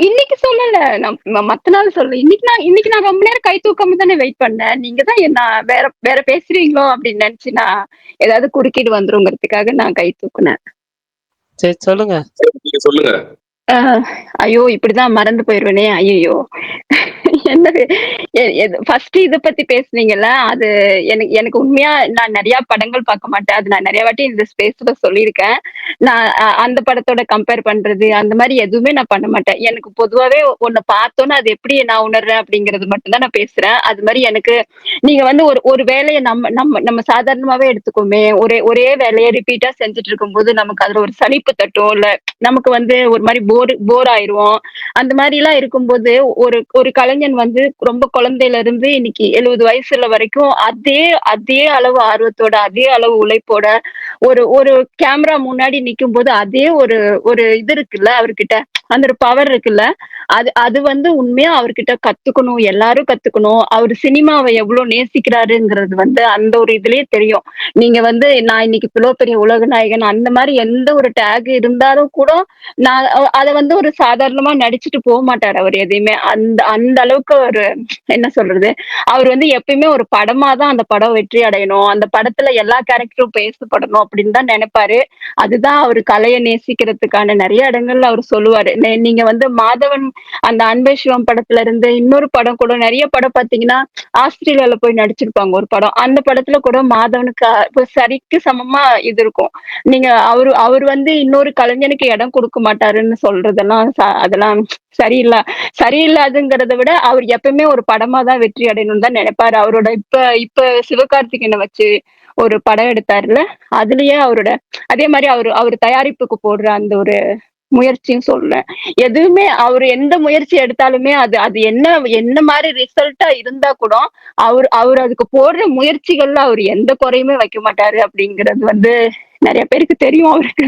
S5: இன்னைக்கு சொல்லல, நான் மத்த நாள் சொல்ல. இன்னைக்கு நான் ரொம்ப நேரம் கை தூக்காம தானே வெயிட் பண்ணேன். நீங்க தான் என்ன வேற வேற பேசுறீங்களோ அப்படின்னு நினைச்சு நான் ஏதாவது குறுக்கீடு வந்துருங்கிறதுக்காக நான் கை தூக்குனேன்.
S2: சரி சொல்லுங்க.
S3: நீங்க சொல்லுங்க.
S5: ஐயோ இப்படிதான் மறந்து போயிருவேனே, ஐயோ. என்னது ஃபர்ஸ்ட் இத பத்தி பேசுனீங்கல்ல, அது எனக்கு எனக்கு உண்மையா நான் நிறைய படங்கள் பார்க்க மாட்டேன். அது நான் நிறைய வாட்டி இந்த ஸ்பேஸ்ல சொல்லியிருக்கேன். நான் அந்த படத்தோட கம்பேர் பண்றது அந்த மாதிரி எதுவுமே நான் பண்ண மாட்டேன். எனக்கு பொதுவாவே ஒண்ணு பார்த்தோன்னா அது எப்படி நான் உணர்றேன் அப்படிங்கிறது மட்டும் தான் நான் பேசுறேன். அது மாதிரி எனக்கு நீங்க வந்து ஒரு ஒரு வேலையை நம்ம நம்ம நம்ம சாதாரணமாவே எடுத்துக்கோமே, ஒரே ஒரே வேலையை ரிப்பீட்டா செஞ்சுட்டு இருக்கும்போது நமக்கு அதுல ஒரு சலிப்பு தட்டும், இல்ல நமக்கு வந்து ஒரு மாதிரி போர் ஆயிருவோம். அந்த மாதிரி எல்லாம் இருக்கும்போது ஒரு ஒரு கலைஞன் வந்து ரொம்ப குழந்தையில இருந்து இன்னைக்கு 70 வயசுல வரைக்கும் அதே அதே அளவு ஆர்வத்தோட அதே அளவு உழைப்போட ஒரு ஒரு கேமரா முன்னாடி நிக்கும் போது அதே ஒரு ஒரு இது இருக்குல்ல அவர்கிட்ட, அந்த ஒரு பவர் இருக்குல்ல, அது அது வந்து உண்மையா அவர்கிட்ட கத்துக்கணும், எல்லாரும் கத்துக்கணும். அவர் சினிமாவை எவ்வளவு நேசிக்கிறாருங்கிறது வந்து அந்த ஒரு இதுலயே தெரியும். நீங்க வந்து நான் இன்னைக்கு இவ்வளவு பெரிய உலக நாயகன் அந்த மாதிரி எந்த ஒரு டேக் இருந்தாலும் கூட நான் அத வந்து ஒரு சாதாரணமா நடிச்சுட்டு போக மாட்டாரு அவர் எதையுமே. அந்த அந்த அளவுக்கு ஒரு என்ன சொல்றது, அவர் வந்து எப்பயுமே ஒரு படமா தான் அந்த படம் வெற்றி அடையணும், அந்த படத்துல எல்லா கேரக்டரும் பேசப்படணும் அப்படின்னு தான் நினைப்பாரு. அதுதான் அவர் கலையை நேசிக்கிறதுக்கான நிறைய இடங்கள்ல அவர் சொல்லுவாரு. நீங்க வந்து மாதவன் அந்த அன்பே சிவம் படத்துல இருந்து இன்னொரு படம் கூட நிறைய படம் பாத்தீங்கன்னா ஆஸ்திரேலியால போய் நடிச்சிருப்பாங்க ஒரு படம். அந்த படத்துல கூட மாதவனுக்கு சரிக்கு சமமா இது இருக்கும். நீங்க அவர் வந்து இன்னொரு கலைஞனுக்கு இடம் கொடுக்க மாட்டாருன்னு சொல்றதெல்லாம் அதெல்லாம் சரியில்லை. சரியில்லாதுங்கிறத விட அவர் எப்பவுமே ஒரு படமா தான் வெற்றி அடையணும்னு தான் நினைப்பாரு. அவரோட இப்ப இப்ப சிவகார்த்திகேயனை வச்சு ஒரு படம் எடுத்தாருல, அதுலயே அவரோட அதே மாதிரி அவர் தயாரிப்புக்கு போடுற அந்த ஒரு முயற்சின்னு சொல்றேன். எதுவுமே அவரு எந்த முயற்சி எடுத்தாலுமே அது அது என்ன என்ன மாதிரி ரிசல்ட்டா இருந்தா கூட அவர் அதுக்கு போடுற முயற்சிகள்ல அவர் எந்த குறையுமே வைக்க மாட்டாரு அப்படிங்கிறது வந்து நிறைய பேருக்கு தெரியும். அவருக்கு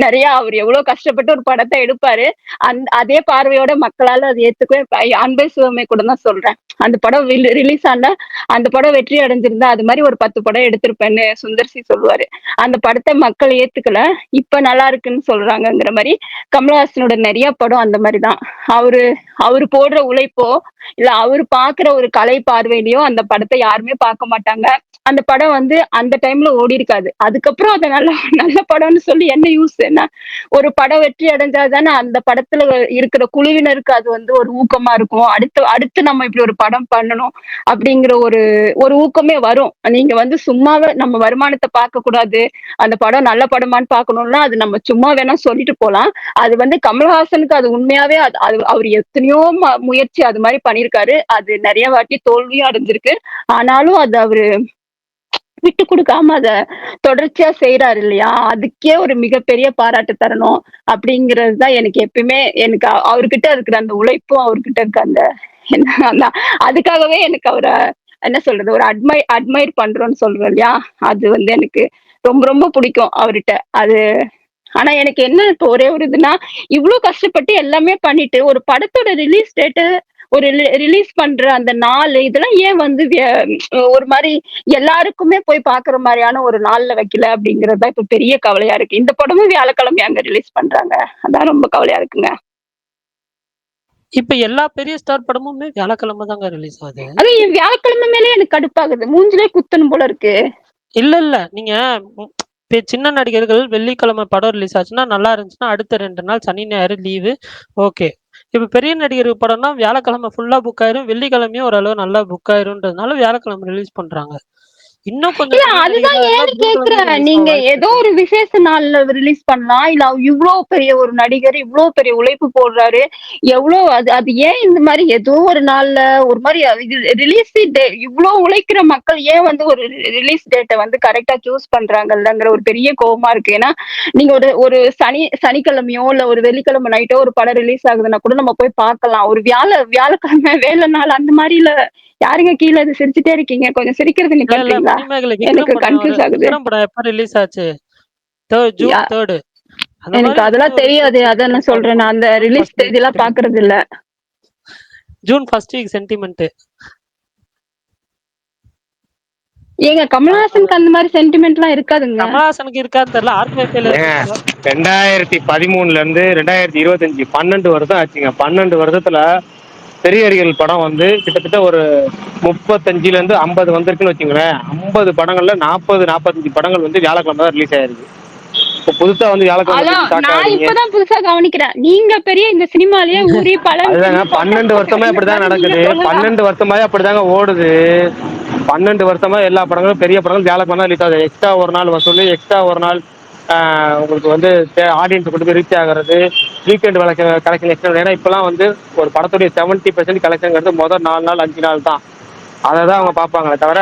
S5: நிறைய அவர் எவ்வளவு கஷ்டப்பட்டு ஒரு படத்தை எடுப்பாரு. அதே பார்வையோட மக்களால அது ஏத்துக்கவே அன்பே சிவமே கூட தான் சொல்றேன். அந்த படம் ரிலீஸ் ஆனா அந்த படம் வெற்றி அடைஞ்சிருந்தா அது மாதிரி ஒரு 10 படம் எடுத்திருப்பேன்னு சுந்தர்சி சொல்லுவாரு. அந்த படத்தை மக்கள் ஏத்துக்கல, இப்ப நல்லா இருக்குன்னு சொல்றாங்கங்கிற மாதிரி கமலஹாசனோட நிறைய படம் அந்த மாதிரிதான். அவரு அவரு போடுற உழைப்போ இல்ல அவரு பாக்குற ஒரு கலை பார்வையிலயோ அந்த படத்தை யாருமே பார்க்க மாட்டாங்க. அந்த படம் வந்து அந்த டைம்ல ஓடி இருக்காது. அதுக்கப்புறம் அதை நல்ல நல்ல படம்னு சொல்லி என்ன யூஸ்? என்ன ஒரு படம் வெற்றி அடைஞ்சாதானே அந்த படத்துல இருக்கிற குழுவினருக்கு அது வந்து ஒரு ஊக்கமா இருக்கும். அடுத்து அடுத்து நம்ம இப்படி ஒரு படம் பண்ணணும் அப்படிங்கிற ஒரு ஒரு ஊக்கமே வரும். நீங்க வந்து சும்மாவே நம்ம வருமானத்தை பார்க்க கூடாது, அந்த படம் நல்ல படமான்னு பார்க்கணும்னா அது நம்ம சும்மா வேணா சொல்லிட்டு போலாம். அது வந்து கமல்ஹாசனுக்கு அது உண்மையாவே அவர் எத்தனையோ முயற்சி அது மாதிரி பண்ணியிருக்காரு. அது நிறைய வாட்டி தோல்வியும் அடைஞ்சிருக்கு. ஆனாலும் அது அவரு விட்டு கொடுக்காம அத தொடர்ச்சியா செய்யறாரு இல்லையா, அதுக்கே ஒரு மிகப்பெரிய பாராட்டு தரணும். அப்படிங்கிறது தான் எனக்கு எப்பயுமே எனக்கு அவர்கிட்ட இருக்கிற அந்த உழைப்பும் அவர்கிட்ட இருக்க அந்த என்ன அதுக்காகவே எனக்கு அவரை என்ன சொல்றது ஒரு அட்மைர் பண்றோம்னு சொல்றோம் இல்லையா, அது வந்து எனக்கு ரொம்ப ரொம்ப பிடிக்கும் அவர்கிட்ட அது. ஆனா எனக்கு என்ன இப்போ ஒரே ஒரு இதுன்னா, இவ்வளவு கஷ்டப்பட்டு எல்லாமே பண்ணிட்டு ஒரு படத்தோட ரிலீஸ் டேட்டு ஒரு ரிலீஸ் பண்ற அந்த நாள் இதெல்லாம் ஏன் வந்து ஒரு மாதிரி எல்லாருக்குமே போய் பாக்குற மாதிரியான ஒரு நாள்ல வைக்கல அப்படிங்கறது தான் இப்ப பெரிய கவலையா இருக்கு. இந்த படமும் வியாழக்கிழமை அங்க ரிலீஸ் பண்றாங்க, அதான் ரொம்ப கவலையா இருக்குங்க.
S2: இப்ப எல்லா பெரிய ஸ்டார் படமுமே வியாழக்கிழமை தாங்க ரிலீஸ் ஆகுது.
S5: அது வியாழக்கிழமை மேலே எனக்கு கடுப்பாகுது, மூஞ்சிலே குத்தணும் போல இருக்கு.
S2: இல்ல நீங்க சின்ன நடிகர்கள் வெள்ளிக்கிழமை படம் ரிலீஸ் ஆச்சுன்னா நல்லா இருந்துச்சுன்னா அடுத்த 2 நாள் சனி ஞாயிறு லீவு, ஓகே. இப்ப பெரிய நடிகர் படம்னா வியாழக்கிழமை ஃபுல்லா புக் ஆயிரும், வெள்ளிக்கிழமையும் ஓரளவு நல்லா புக் ஆயிரும்ன்றதுனால வியாழக்கிழமை ரிலீஸ் பண்றாங்க. இன்னும் கொஞ்சம்
S5: இல்ல
S2: டைம்
S5: அதுதான்
S2: கிடைக்குதா இருந்தா
S5: ஏன்னு
S2: புதன்கிழமை
S5: கேக்குறேன்.
S2: ரிலீஸ் ஆக
S5: நீங்க
S2: வாய்ப்பு
S5: ஏதோ
S2: இருக்கு.
S5: ஒரு விசேஷ நாள்ல ரிலீஸ் பண்ணலாம். இல்ல இவ்ளோ பெரிய ஒரு நடிகர், இவ்ளோ பெரிய உழைப்பு போடுறாரு. எவ்ளோ அது அது ஏன் இந்த மாரி ஏதோ ஒரு நாள்ல ஒரு மாரி ரிலீஸ் டே இவ்ளோ உழைக்கிற மக்கள் ஏன் வந்து ஒரு ரிலீஸ் டேட்ட வந்து கரெக்ட்டா சூஸ் பண்றாங்கல்லங்கிற ஒரு பெரிய கோவமா இருக்கு. ஏன்னா, நீங்க ஒரு ஒரு சனிக்கிழமையோ, இல்ல ஒரு வெள்ளிக்கிழமை நைட்டோ ஒரு படம் ரிலீஸ் ஆகுதுன்னா கூட நம்ம போய் பார்க்கலாம். ஒரு வியாழக்கிழமை வேலை நாள் அந்த மாரில யாருங்க கீழ இது சிரிச்சுட்டே இருக்கீங்க? கொஞ்சம் சிரிக்கிறத
S2: இல்ல
S5: நிப்பாட்றீங்களா?
S2: மணிமேகலை
S5: எனக்கு கன்ஃப்யூஸ் ஆகுது.
S2: விக்ரம் படம் எப்ப ரிலீஸ் ஆச்சு? ஜூன்
S5: யா
S2: 3. அந்த
S5: எனக்கு
S2: மாதிரி
S5: அதெல்லாம்
S2: ஒரு
S5: தெரியாது. அதான் நான் சொல்றேன். நான் அந்த
S2: ஜூன்
S5: ரிலீஸ்
S2: ஃபர்ஸ்ட் வீக்
S5: தேதிலாம் பார்க்கறது இல்ல.
S2: June first week sentiment.
S5: ஏங்க கமலஹாசனுக்கு அந்த மாரி சென்டிமெண்ட்லாம் இருக்காதுங்க.
S2: கமலஹாசனுக்கு இருக்கான்னு தெரியல. ஆர்கேல
S1: ஏங்க
S2: இருக்கு.
S1: 2013ல இருந்து 2025 12 வருஷம் ஆச்சுங்க. 12 வருஷத்துல பெரியவர்கள் படம் வந்து கிட்டத்தட்ட ஒரு 35ல இருந்து 50 வந்திருக்குன்னு வச்சுங்களேன். 50 படங்கள்ல 40 45 படங்கள் வந்து வியாழக்கிழமை தான் ரிலீஸ் ஆயிருக்கு. இப்போ புதுசா வந்து வியாழக்கிழமை
S5: அதான்
S1: சொல்லி ஷாக்
S5: நான்
S1: ஆகுறீங்க.
S5: இப்பதான் புதுசா கவனிக்கிறேன். நீங்க பெரிய இந்த சினிமாலயே ஊறி பலன்
S1: அதுதாங்க
S5: செஞ்சு போட்ட
S1: 12 வருஷமா
S5: இந்த
S1: இப்படிதாங்க
S5: மாரி நீங்க
S1: நடக்குது.
S5: சொல்லுங்க.
S1: 12 வருஷமாவே அப்படிதாங்க ஓடுது. 12 வருஷமா எல்லா படங்களும் பெரிய படங்களும் வியாழக்கிழமை ரிலீஸ் ஆகுது. எக்ஸ்ட்ரா ஒரு நாள் வசூல், எக்ஸ்ட்ரா ஒரு நாள் உங்களுக்கு வந்து ஆடியன்ஸ் கொண்டு போய் ரீச் ஆகிறது, வீக்கெண்ட் கலெக்ஷன் எக்ஸ்ட்ரா. ஏன்னா இப்பெல்லாம் வந்து ஒரு படத்துடைய 70% கலெக்ஷன்ங்கிறது முதல் 4 நாள் 5 நாள் தான். அதை தான் அவங்க பார்ப்பாங்களே தவிர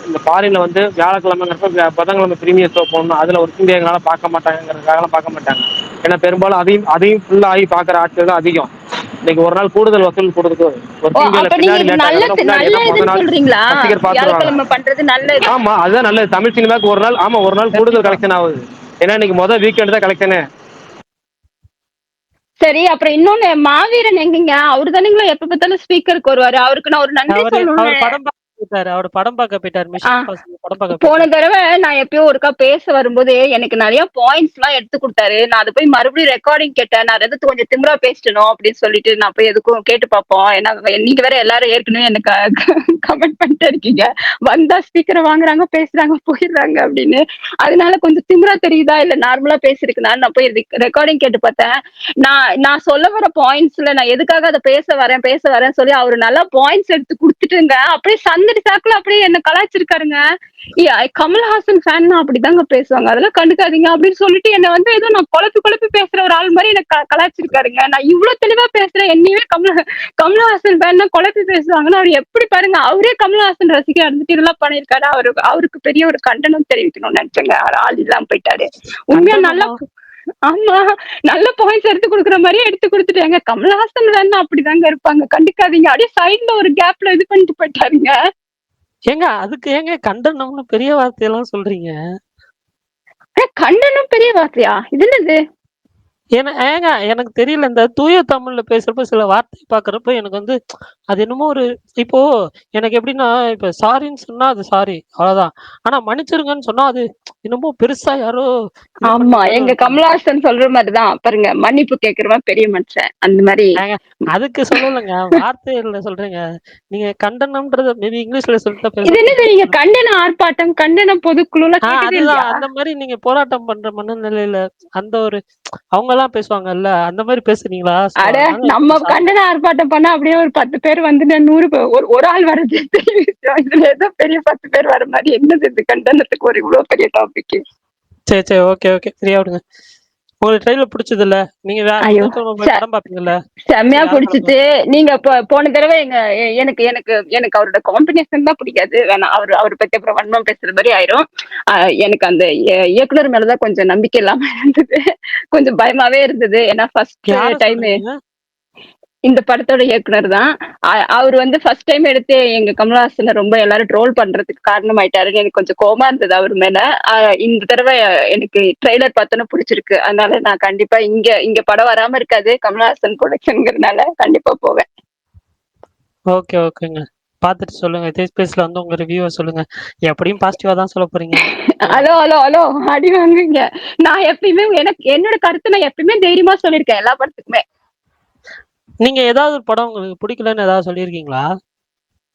S1: இந்த ஃபாரின்ல வந்து வியாழக்கிழமைங்கிறப்ப புதன்கிழமை பிரீமியர் ஷோ போடணும், அதில் ஒர்க்கிங் டே எங்களால் பார்க்க மாட்டாங்கிறதுக்காகலாம் பார்க்க மாட்டாங்க. ஏன்னா பெரும்பாலும் அதையும் ஃபுல்லாகி பார்க்குற ஆட்கள் தான் அதிகம். இன்னைக்கு ஒரு நாள் கூடுதல் வசூல் கொடுக்குது.
S5: ஓ
S1: ஒர்க்கிங் டேல
S5: அப்ப நீங்க
S1: பின்னாடி
S5: இது
S1: லேட் ஆகுதுன்னா
S5: நல்லது
S1: முன்னாடி எல்லாம் முதல்
S5: நல்லதுன்னு
S1: நாள்
S5: சொல்றீங்களா?
S1: ரசிகர் பார்த்துருவாங்க.
S5: வியாழக்கிழமை பண்றது நல்லது.
S1: ஆமா அதுதான் நல்லது. தமிழ் சினிமாவுக்கு ஒரு நாள் ஆமா ஒரு நாள் கூடுதல்
S2: கண்டிப்பா.
S1: கலெக்ஷன் ஆகுது. ஏன்னா இன்னைக்கு முதல் வீக்கெண்ட் தான் கலெக்ஷனு.
S5: சரி அப்புறம் இன்னொன்னு மாவீரன் எங்கங்க? அவரு தானேங்களா எப்ப பார்த்தாலும் ஸ்பீக்கருக்கு வருவாரு. அவருக்கு நான் ஒரு நன்றி
S2: அவர்
S5: சொல்லணும்னு.
S2: படம் பார்க்க போயிட்டாரு. அவர் படம் பார்க்க போயிட்டாரு.
S5: ஆ
S2: மிஷன் பாசிபிள் படம் பார்க்க
S5: போன
S2: போயிட்டாரு.
S5: தடவ நான் எப்பயோ ஒருக்கா பேச வரும்போது எனக்கு நெறைய பாயிண்ட்ஸ்லாம் எடுத்து குடுத்தாரு. நான் அத போய் மறுபடியும் ரெக்கார்டிங் கேட்டேன். நான் அத கொஞ்சம் திமிரா பேசிட்டேனோ அப்படின்னு சொல்லிட்டு நான் போய் எதுக்கும் கேட்டு பார்ப்போம். ஏன்னா நீங்க வேற எல்லாரும் ஏற்கனவே எனக்கு கமெண்ட் பண்ணிட்டே இருக்கீங்க. வந்தா ஸ்பீக்கர வாங்குறாங்க, பேசுறாங்க, போயிடுறாங்க அப்படின்னு. அதனால கொஞ்சம் திமிரா தெரியுதா இல்ல நார்மலா பேசியிருக்கனான்னு நான் போய் ரெக்கார்டிங் கேட்டு பார்த்தேன். நான் சொல்ல வர பாயிண்ட்ஸ்ல நான் எதுக்காக அத பேச வரேன்னு சொல்லி அவரு நல்லா பாயிண்ட்ஸ் எடுத்து குடுத்துட்டுங்க. அப்படியே சந்தடி சாக்குல அப்படியே என்ன கலாய்ச்சிருக்காருங்க. கமல்ஹாசன் ஃபேன்னா அப்படிதாங்க பேசுவாங்க. அதெல்லாம் கண்டுக்காதீங்க அப்படின்னு சொல்லிட்டு என்ன வந்து ஏதோ நான் குழப்பி பேசுற ஒரு ஆள் மாதிரி என்ன கலாய்ச்சிருக்காருங்க. நான் இவ்வளவு தெளிவா பேசுறேன். என்னையவே கமல்ஹாசன் ஃபேன்னா குழப்பி பேசுவாங்கன்னா அவர் எப்படி பாருங்க. அவரே கமல்ஹாசன் ரசிகா இருந்துட்டு இதெல்லாம் பண்ணிருக்காரு. அவருக்கு பெரிய ஒரு கண்டனம் தெரிவிக்கணும்னு நினைச்சேங்க. அவர் ஆள் இல்லாம போயிட்டாரு. உண்மையா நல்லா
S2: கண்டனமா?
S5: ஆமா. நல்ல பாயிண்ட்ஸ் எடுத்து குடுக்குற மாரியே எடுத்து குடுத்துட்டாங்க. கமல்ஹாசன் வேணா அப்படிதாங்க இருப்பாங்க. கண்டுக்காதீங்க. அப்படியே சைடுல ஒரு கேப்ல இது பண்ணிட்டு போயிட்டாருங்க.
S2: ஏங்க அதுக்கு ஏங்க கண்டனம்னு பெரிய வார்த்தையெல்லாம் சொல்றீங்க?
S5: கண்டனம் பெரிய வார்த்தையா? இது என்னது?
S2: ஏங்க எனக்கு தெரியல. இந்த தூய தமிழ்ல பேசுறப்ப சில வார்த்தை பார்க்குறப்ப எனக்கு வந்து அது என்னமோ ஒரு இப்போ எனக்கு எப்படின்னா, இப்ப சாரின்னு சொன்னா அது சாரி அவ்வளோதான். ஆனா மன்னிச்சிருங்கன்னு சொன்னா அது என்னமோ பெருசா யாரோ இது பண்ண
S5: ஆமா.
S2: மாரி
S5: எங்க
S2: வருது.
S5: கமலஹாசன் சொல்ற மாரிதான். பாருங்க மன்னிப்பு கேட்கிறவன் பெரிய மனுஷன். அந்த மாரி.
S2: ஏங்க அதுக்கு சொல்லலங்க. வார்த்தைகள்ல சொல்றேங்க. நீங்க கண்டனம்ன்றத மேபி இங்கிலீஷ்ல சொல்லிட்டா
S5: இது
S2: பெருசா
S5: என்னது நீங்க
S2: புரிஞ்சுக்கலாம்.
S5: கண்டன ஆர்ப்பாட்டம், கண்டன பொதுக்குழுலாம் கேட்டதே
S2: அதுதான்.
S5: இல்லையா?
S2: அந்த மாரி நீங்க போராட்டம் பண்ற மனநிலையில அந்த ஒரு அவங்கலாம் பேசுவாங்கல்ல, அந்த மாரி பேசுறீங்களா? ஸோ
S5: அட
S2: அதனால
S5: நம்ம
S2: சாரி.
S5: கண்டன ஆர்ப்பாட்டம் பண்ணா அப்படியே ஒரு 10 பேர் வந்து 100 ஒரு ஆள் வர்றது பெரிய விஷயம். இதுல ஏதோ பெரிய 10 பேர் வர மாரி என்னது இது கண்டனத்துக்கு ஒரு இவ்ளோ பெரிய டாபிக்.
S2: சரி. ஓகே. ஃப்ரீயா விடுங்க. உங்களுக்கு ட்ரெய்லர் புடிச்சதுல்ல? நீங்க
S5: ஐயோ!
S2: புதன்கிழமை
S5: ச
S2: போய் படம் பார்ப்பீங்கல்ல?
S5: செம்மையா
S2: வியாழக்கிழமை.
S5: புடிச்சுச்சு. நீங்க போன தடவ எனக்கு எனக்கு எனக்கு அவரோட காம்பினேஷன் தான் பிடிக்காது. வேணாம். அவர பத்தி அப்புறம் வன்மம் பேசுற மாரி ஆயிரும். அ எனக்கு அந்த இயக்குனர் மேல தான் கொஞ்சம் நம்பிக்கை இல்லாம இருந்தது. கொஞ்சம் பயமாவே இருந்தது. ஏன்னா ஃபர்ஸ்ட்
S2: யார
S5: டைமு
S2: சொல்றீங்க?
S5: இந்த படத்தோட இயக்குனர் தான். அவரு வந்து ஃபர்ஸ்ட் டைம் எடுத்து எங்க கமலஹாசன ரொம்ப எல்லாரும் ட்ரோல் பண்றதுக்கு காரணமாயிட்டாருன்னு எனக்கு கொஞ்சம் கோவமா இருந்தது அவர் மேல. இந்த தடவ எனக்கு ட்ரெய்லர் பார்த்தோன்னே புடிச்சிருக்கு. அதனால நான் கண்டிப்பா இங்க படம் வராம இருக்காது. கமலஹாசன் புரொடக்ஷன்ங்கிறனால கண்டிப்பா போவேன்.
S2: ஓகேங்க. பார்த்துட்டு சொல்லுங்க. இதே ஸ்பேஸ்ல வந்து உங்க ரிவ்யூவ சொல்லுங்க. எப்படியும் பாசிட்டிவா தான் சொல்லப் போறீங்க.
S5: ஹலோ. அடி வாங்குவீங்க. நான் எப்பயுமே என்னோட கருத்து நான் எப்பயுமே தைரியமா சொல்லியிருக்கேன் எல்லா படத்துக்குமே.
S2: நீங்க ஏதாவது ஒரு படம் உங்களுக்கு பிடிக்கலன்னு ஏதாவது சொல்லியிருக்கீங்களா?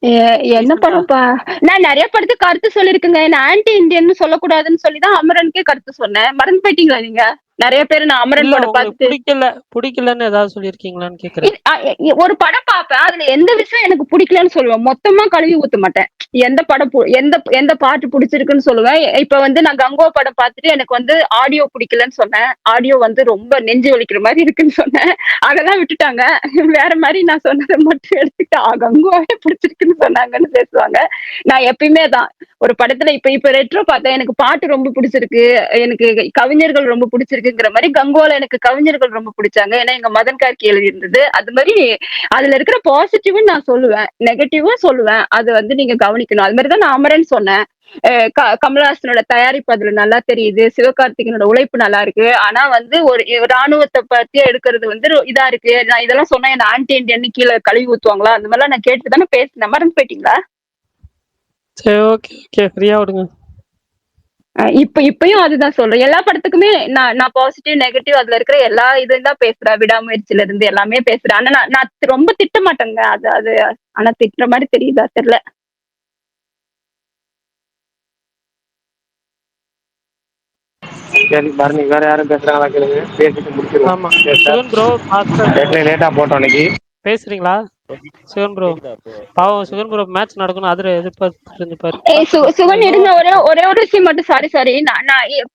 S5: என்ன
S2: ரீசென்ட்டா?
S5: படம்ப்பா? நான் நெறைய படத்துக்கு கருத்து சொல்லியிருக்கேங்க. நான் ஆன்டி இண்டியன்னு சொல்லக்கூடாதுன்னு சொல்லி தான் அமரனுக்கே கருத்து சொன்னேன். மறந்து போயிட்டீங்களா நீங்க? நெறைய பேரு நான் அமரன்
S2: இல்ல
S5: படம்
S2: உங்களுக்கு
S5: பார்த்துட்டு
S2: பிடிக்கலன்னு ஏதாவது சொல்லியிருக்கீங்களான்னு கேட்கிறேன்.
S5: ஒரு படம் பாப்பேன். அதுல எந்த விஷயம் எனக்கு பிடிக்கலன்னு சொல்லுவேன். மொத்தமா கழுவி ஊத்த மாட்டேன். எந்த படம் எந்த எந்த பாட்டு பிடிச்சிருக்குன்னு சொல்லுவேன். இப்ப வந்து நான் கங்கோ படம் பார்த்துட்டு எனக்கு வந்து ஆடியோ பிடிக்கலன்னு சொன்னேன். ஆடியோ வந்து ரொம்ப நெஞ்சு வலிக்கிற மாதிரி இருக்குன்னு சொன்னேன். அதெல்லாம் விட்டுட்டாங்க. வேற மாதிரி நான் சொன்னதை மட்டும் எடுத்துக்கிட்டு கங்கோவே பிடிச்சிருக்குன்னு சொன்னாங்கன்னு பேசுவாங்க. நான் எப்பயுமே தான் ஒரு படத்துல இப்ப ரெட்ரோ பார்த்தேன். எனக்கு பாட்டு ரொம்ப பிடிச்சிருக்கு. எனக்கு கவிஞர்கள் ரொம்ப பிடிச்சிருக்குங்கிற மாதிரி கங்கோல எனக்கு கவிஞர்கள் ரொம்ப பிடிச்சாங்க. ஏன்னா எங்க மதன் கார்கி எழுதி இருந்தது. அது மாதிரி அதுல இருக்கிற பாசிட்டிவ்னு நான் சொல்லுவேன், நெகட்டிவும் சொல்லுவேன். அது வந்து நீங்க கவனிக்கணும். அது மாதிரிதான் நான் அமரன் சொன்னேன். கமலஹாசனோட தயாரிப்பு அதுல நல்லா தெரியுது. சிவகார்த்திகேயனோட உழைப்பு நல்லா இருக்கு. ஆனா வந்து ஒரு ராணுவத்தை பத்தி எடுக்கிறது வந்து இதா இருக்கு. நான் இதெல்லாம் சொன்னா என்ன ஆன்டி இண்டியன் கீழே கழுவி ஊத்துவாங்களா? அந்த மாதிரிலாம் நான் கேட்டு தானே பேசினேன். மறந்து போயிட்டீங்களா?
S2: சரி, ஓகே ஓகே, ஃப்ரீயா விடுங்க.
S5: இப்பயும் அதுதான் சொல்றேன். எல்லா படத்துக்குமே நான் பாசிட்டிவ் நெகட்டிவ் அதுல இருக்கிற எல்லா இதுவும் தான் பேசுறேன். விடாமுயற்சியில இருந்து எல்லாமே பேசுறேன். ஆனா நான் ரொம்ப திட்ட மாட்டேங்க. அது அது ஆனா திட்டுற மாதிரி தெரியுதா தெரியல.
S1: சரி பரணி, வேற யாரும் பேசுறாங்களா கேளுங்க, பேசிட்டு முடிச்சிருவோம்.
S2: ஆமா,
S1: சரி sir,
S2: Sugan bro, master bro
S1: லேட்டா போட்டோம் இன்னைக்கு.
S2: பேசுறீங்களா? சுகன் ப்ரோ, பாவம் சுகன் ப்ரோ மேட்ச் நடக்கணும், அதுல எதிர்பார்த்துட்டு இருந்துப்பாரு.
S5: சுகன் இருங்க, ஒரே ஒரே ஒரு விஷயம் மட்டும். சாரி சாரி,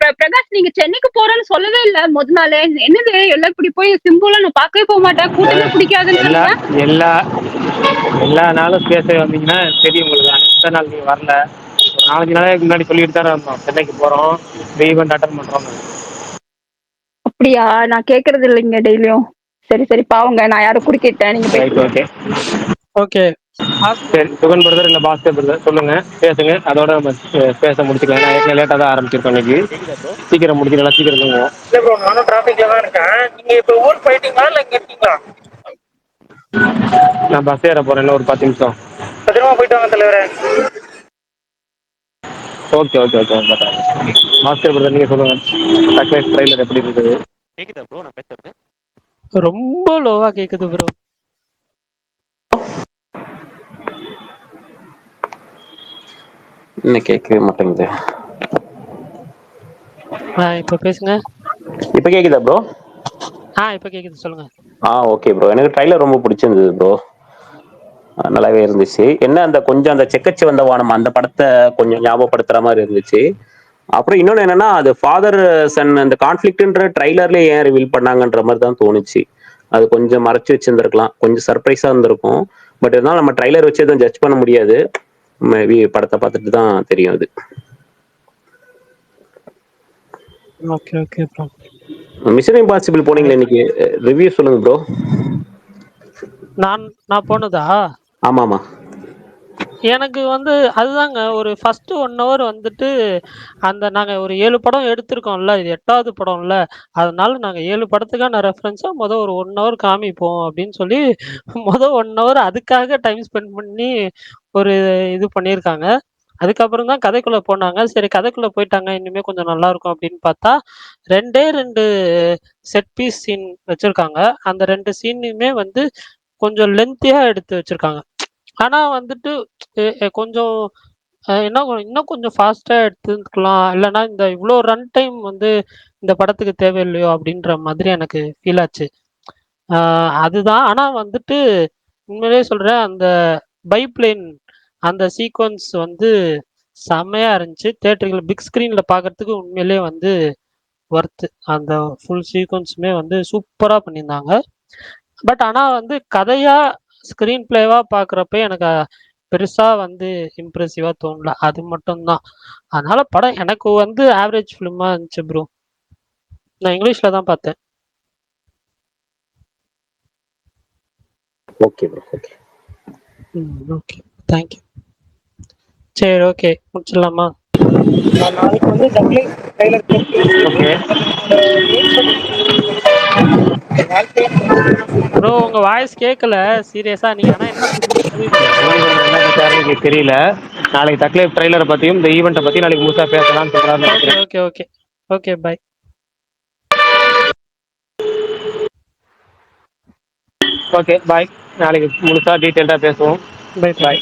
S5: பிரகாஷ் நீங்க சென்னைக்கு போறேன்னு சொல்லவே இல்ல முத நாளே. என்னது எல்லாம் இப்படி போய் சிம்புல நான் பார்க்கவே போக மாட்டேன், கூட்டமே
S1: எல்லா
S5: பிடிக்காதுன்றீங்க.
S1: எல்லா எல்லா நாளும் பேச வந்தீங்கன்னா தெரியும் உங்களுக்கு. அடுத்த நாள் நீங்க வரல. ஒரு 4-5 நாளைக்கு முன்னாடி சொல்லிட்டு தானே இருந்தோம், சென்னைக்கு போறோம், இந்த ஈவெண்ட் அட்டன் பண்றோம்.
S5: அப்படியா? நான் கேக்குறது இல்லைங்க டெய்லியும். சரி சரி, பாவங்க, நான் யாரும் குறுக்கிட்டேன், நீங்க
S1: ரைட்,
S5: பேசுங்க.
S1: ஓகே.
S2: ஓகே,
S1: சரி, சுகன் பிரதர் இல்லை பாஸ்கர் பிரதர் சொல்லுங்க, பேசுங்க. அதோட நம்ம பேச முடிச்சுக்கலாம். நான் ஏற்கனவே லேட்டாக தான் ஆரம்பிச்சிருக்கோம் இன்னைக்கு. சீக்கிரம் முடிச்சு நல்லா சீக்கிரம் தூங்குவோம். இல்லை ப்ரோ, நானும் டிராஃபிக்ல தான் இருக்கேன். நீங்க இப்போ ஊருக்கு போயிட்டீங்களா இல்லை இங்கே இருக்கீங்களா? நான் பஸ் ஏற போறேன், இன்னும் ஒரு 10 நிமிஷம். பத்திரமா போயிட்டு வாங்க தலைவரே. Okay okay okay, master brother நீங்க சொல்லுங்க, சக்ஸஸ் ட்ரைலர் எப்படி இருக்குது?
S6: கேக்குதா ப்ரோ நான் பேசுறது?
S2: ரொம்ப லோவா கேக்குது ப்ரோ.
S6: இன்னும் கேட்கவே மாட்டேங்குது.
S2: இப்ப பேசுங்க.
S6: இப்போ கேக்குதா ப்ரோ?
S2: இப்ப கேக்குது, சொல்லுங்க.
S6: ஓகே ப்ரோ, எனக்கு ட்ரைலர் ரொம்ப பிடிச்சிருந்தது ப்ரோ. நல்லாவே இருந்துச்சு. என்ன அந்த கொஞ்சம் அந்த செக்கச்சி வந்த வானம் அந்த படத்தை கொஞ்சம் ஞாபகப்படுத்துற மாதிரி இருந்துச்சு. அப்புறம் இன்னொன்று என்னன்னா, அது ஃபாதர் சன் அந்த கான்ஃபிளிக்ட்ன்ற ட்ரைலர்லேயே ஏன் ரிவீல் பண்ணாங்கன்ற மாதிரி தான் தோணுச்சு. அது கொஞ்சம் மறைச்சு வச்சிருந்துருக்கலாம், கொஞ்சம் சர்ப்ரைஸாக இருந்திருக்கும். பட் இருந்தாலும் நம்ம ட்ரைலர் வச்சு எதுவும் ஜட்ஜ் பண்ண முடியாது. மேபி படத்தை பார்த்துட்டு தான் தெரியும் அது.
S2: Okay okay bro.
S6: Mission impossible போனீங்களா இன்னைக்கு? ரிவ்யூ சொல்லுங்க ப்ரோ.
S2: நான் போனதா?
S6: ஆமாமா.
S2: எனக்கு வந்து அதுதாங்க, ஒரு ஃபர்ஸ்ட் 1 ஹவர் வந்துட்டு நாங்க ஒரு 7 படம் எடுத்திருக்கோம்ல, இது 8வது படம்ல. அதனால நாங்க 7 படத்துக்கான ரெஃபரன்ஸா ஒரு 1 ஹவர் காமிப்போம் அப்படின்னு சொல்லி 1 ஹவர் அதுக்காக டைம் ஸ்பெண்ட் பண்ணி ஒரு இது பண்ணியிருக்காங்க. அதுக்கப்புறம் தான் கதைக்குள்ள போனாங்க. சரி, கதைக்குள்ள போயிட்டாங்க, இனிமே கொஞ்சம் நல்லா இருக்கும் அப்படின்னு பார்த்தா 2 செட் பீஸ் சீன் வச்சிருக்காங்க. அந்த 2 சீனுமே வந்து கொஞ்சம் லென்த்தியா எடுத்து வச்சிருக்காங்க. ஆனா வந்துட்டு கொஞ்சம் இன்னும் கொஞ்சம் ஃபாஸ்ட்டா எடுத்துக்கலாம். இல்லன்னா இந்த இவ்ளோ ரன் டைம் வந்து இந்த படத்துக்கு தேவையில்லையோ! அப்டின்ற மாதிரி எனக்கு ஃபீல் ஆச்சு. அ அதுதான். ஆனா வந்துட்டு உண்மையிலேயே சொல்றேன், அந்த பைப்லைன் அந்த சீக்வென்ஸ் வந்து செம்மையா இருந்துச்சு. தியேட்டர்ல பிக் ஸ்க்ரீன்ல பார்க்கறதுக்கு உண்மையிலேயே வந்து ஒர்த்து. அந்த ஃபுல் சீக்வென்ஸுமே வந்து சூப்பரா பண்ணியிருந்தாங்க. பட் ஆனா வந்து கதையா, ஸ்க்ரீன் பிளேவா பார்க்குறப்ப எனக்கு பெருசா வந்து இம்ப்ரெசிவா தோணல. அது மட்டும் தான். அதனால படம் எனக்கு வந்து ஆவரேஜ் ஃபிலிமா இருந்துச்சு ப்ரோ. நான் இங்கிலீஷ்ல தான் பார்த்தேன்.
S6: Okay bro, okay.
S2: Okay. Thank you. சரி, ஓகே. முடிச்சிடலாமா? நாளைக்கு வந்து டக்ளைஸ் ட்ரைலர்
S1: ஓகே
S2: ப்ரோ, உங்க வாய்ஸ் கேட்கல சீரியஸா. நீங்க ஆனா என்ன பேசுறீங்கன்னு புரியல.
S1: என்ன பேசுறாருன்னு எனக்கு தெரியல. நாளைக்கு தக்லைஃப் ட்ரைலரை பற்றியும் இந்த ஈவெண்ட்டை பற்றி நாளைக்கு முழுசா பேசலாம்னு சொல்கிறாருன்னு
S2: ஓகே
S1: நினைக்கிறேன்.
S2: Okay okay okay, bye.
S1: Okay bye, நாளைக்கு முழுசா டீட்டெயில்டாக பேசுவோம்.
S2: Bye bye.
S1: பாய்.